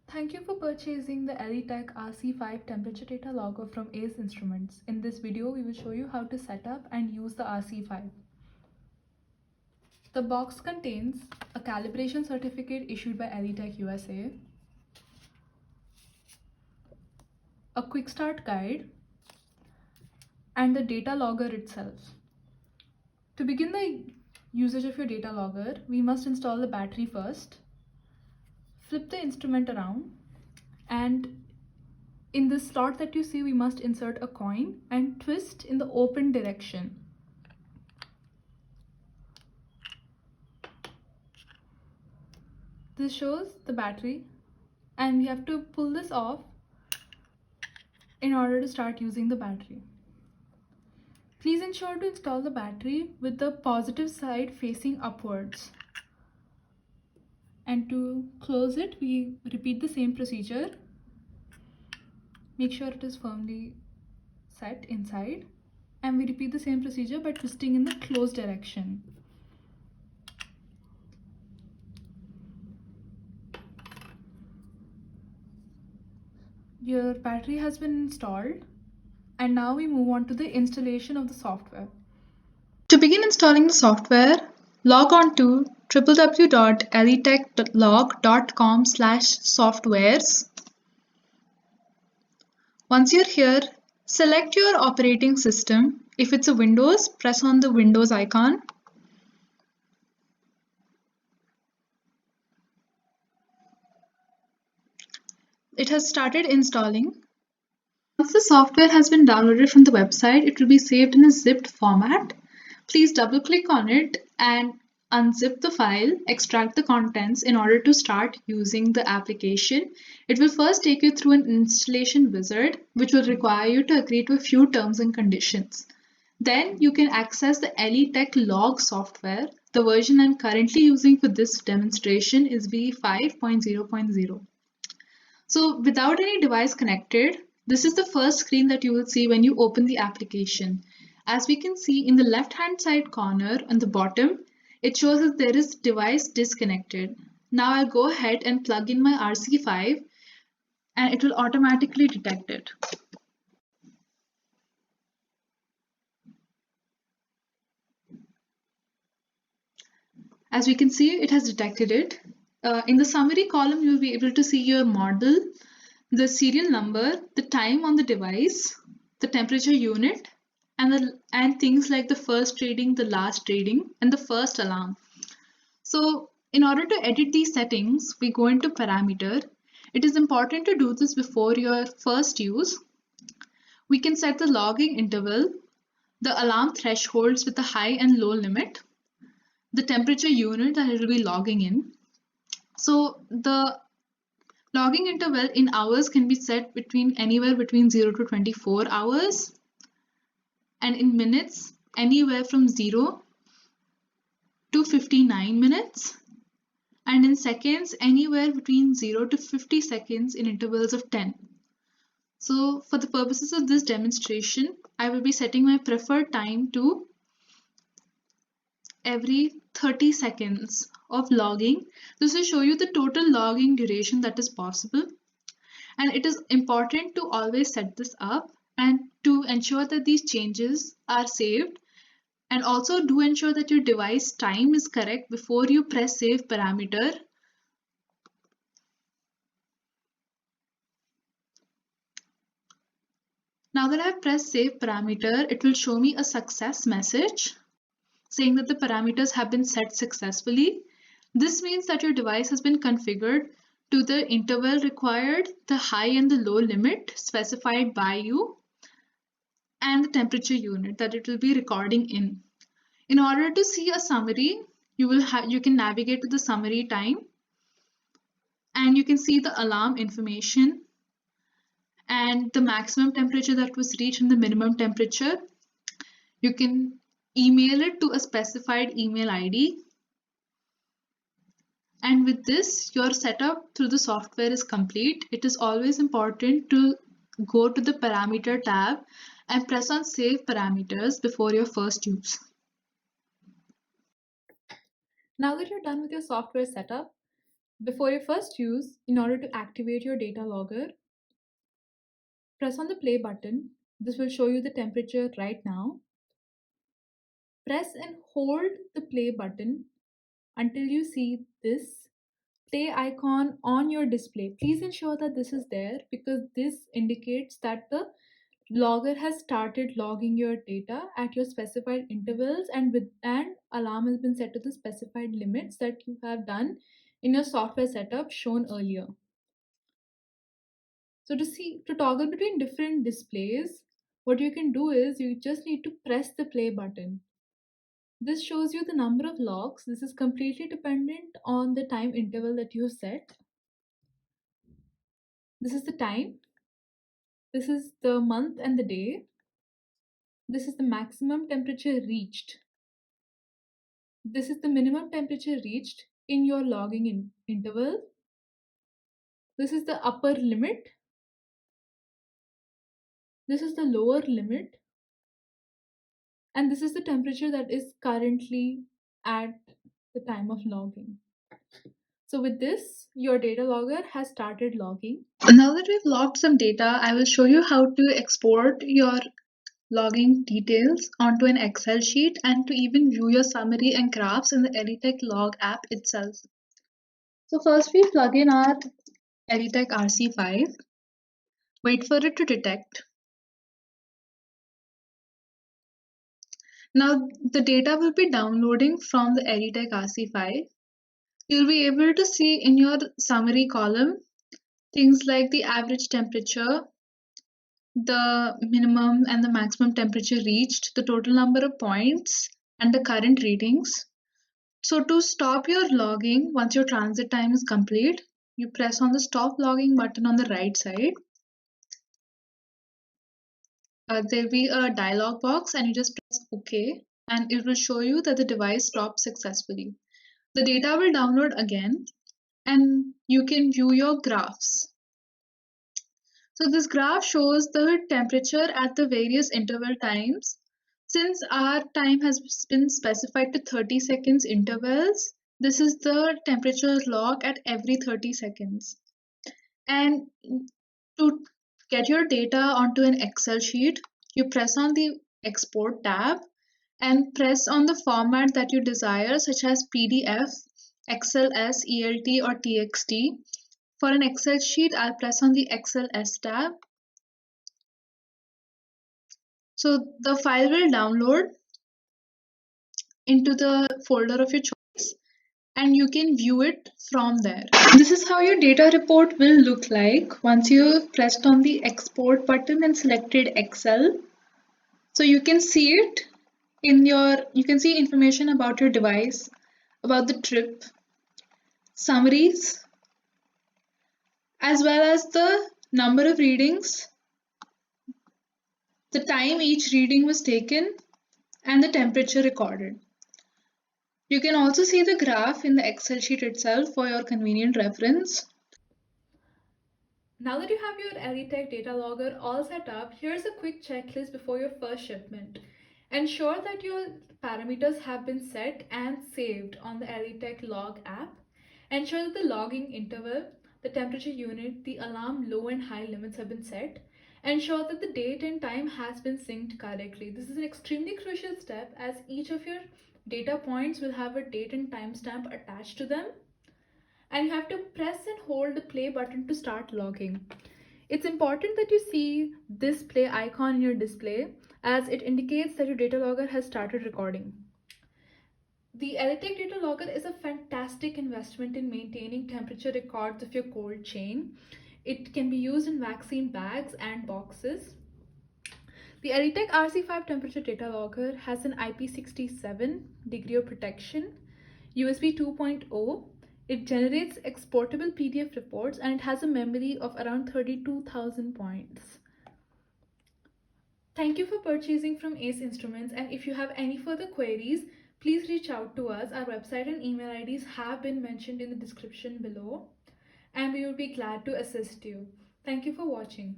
Thank you for purchasing the Elitech RC5 temperature data logger from Ace Instruments. In this video, we will show you how to set up and use the RC5. The box contains a calibration certificate issued by Elitech USA, a quick start guide, and the data logger itself. To begin the usage of your data logger, we must install the battery first. Flip the instrument around, and in the slot that you see, we must insert a coin and twist in the open direction. This shows the battery, and we have to pull this off in order to start using the battery. Please ensure to install the battery with the positive side facing upwards. And to close it, we repeat the same procedure. Make sure it is firmly set inside, and we repeat the same procedure by twisting in the closed direction. Your battery has been installed, and now we move on to the installation of the software. To begin installing the software, log on to www.elitechlog.com/softwares. Once you're here, select your operating system. If it's a Windows, press on the Windows icon. It has started installing. Once the software has been downloaded from the website, it will be saved in a zipped format. Please double click on it and unzip the file, extract the contents in order to start using the application. It will first take you through an installation wizard, which will require you to agree to a few terms and conditions. Then you can access the Elitech log software. The version I'm currently using for this demonstration is v5.0.0. So without any device connected, this is the first screen that you will see when you open the application. As we can see in the left-hand side corner on the bottom, it shows that there is device disconnected. Now I'll go ahead and plug in my RC5 and it will automatically detect it. As we can see, it has detected it. In the summary column, you'll be able to see your model, the serial number, the time on the device, the temperature unit, and things like the first reading, the last reading, and the first alarm. So in order to edit these settings, we go into parameter. It is important to do this before your first use. We can set the logging interval, the alarm thresholds with the high and low limit, the temperature unit that it will be logging in. So the logging interval in hours can be set anywhere between 0 to 24 hours, and in minutes anywhere from 0 to 59 minutes, and in seconds anywhere between 0 to 50 seconds in intervals of 10. So for the purposes of this demonstration, I will be setting my preferred time to every 30 seconds of logging. This will show you the total logging duration that is possible. And it is important to always set this up and to ensure that these changes are saved, and also do ensure that your device time is correct before you press save parameter. Now that I've pressed save parameter, it will show me a success message saying that the parameters have been set successfully. This means that your device has been configured to the interval required, the high and the low limit specified by you, and the temperature unit that it will be recording in. In order to see a summary, you can navigate to the summary time, and you can see the alarm information and the maximum temperature that was reached and the minimum temperature. You can email it to a specified email ID. And with this, your setup through the software is complete. It is always important to go to the parameter tab and press on save parameters before your first use. Now that you're done with your software setup, Before your first use, in order to activate your data logger, press on the play button. This will show you the temperature right now. Press and hold the play button until you see this play icon on your display. Please ensure that this is there because this indicates that the logger has started logging your data at your specified intervals, and alarm has been set to the specified limits that you have done in your software setup shown earlier. So to toggle between different displays, what you can do is you just need to press the play button. This shows you the number of logs. This is completely dependent on the time interval that you have set. This is the time. This is the month and the day. This is the maximum temperature reached. This is the minimum temperature reached in your logging interval. This is the upper limit. This is the lower limit. And this is the temperature that is currently at the time of logging. So with this, your data logger has started logging. Now that we've logged some data, I will show you how to export your logging details onto an Excel sheet and to even view your summary and graphs in the ELITech Log app itself. So first we plug in our ELITech RC5, wait for it to detect. Now the data will be downloading from the ELITech RC5. You'll be able to see in your summary column things like the average temperature, the minimum and the maximum temperature reached, the total number of points, and the current readings. So to stop your logging, once your transit time is complete, you press on the stop logging button on the right side. There'll be a dialog box and you just press OK and it will show you that the device stopped successfully. The data will download again and you can view your graphs. So this graph shows the temperature at the various interval times. Since our time has been specified to 30 seconds intervals, this is the temperature log at every 30 seconds. And to get your data onto an Excel sheet, you press on the Export tab and press on the format that you desire, such as PDF, XLS, ELT, or TXT. For an Excel sheet, I'll press on the XLS tab. So the file will download into the folder of your choice and you can view it from there. This is how your data report will look like once you pressed on the export button and selected Excel. So you can see it you can see information about your device, about the trip, summaries, as well as the number of readings, the time each reading was taken, and the temperature recorded. You can also see the graph in the Excel sheet itself for your convenient reference. Now that you have your ELITech data logger all set up, here's a quick checklist before your first shipment. Ensure that your parameters have been set and saved on the ELITech log app. Ensure that the logging interval, the temperature unit, the alarm low and high limits have been set. Ensure that the date and time has been synced correctly. This is an extremely crucial step as each of your data points will have a date and timestamp attached to them. And you have to press and hold the play button to start logging. It's important that you see this play icon in your display as it indicates that your data logger has started recording. The ELITech data logger is a fantastic investment in maintaining temperature records of your cold chain. It can be used in vaccine bags and boxes. The ELITech RC5 temperature data logger has an IP67 degree of protection, USB 2.0. It generates exportable PDF reports and it has a memory of around 32,000 points. Thank you for purchasing from Ace Instruments, and if you have any further queries, please reach out to us. Our website and email IDs have been mentioned in the description below, and we will be glad to assist you. Thank you for watching.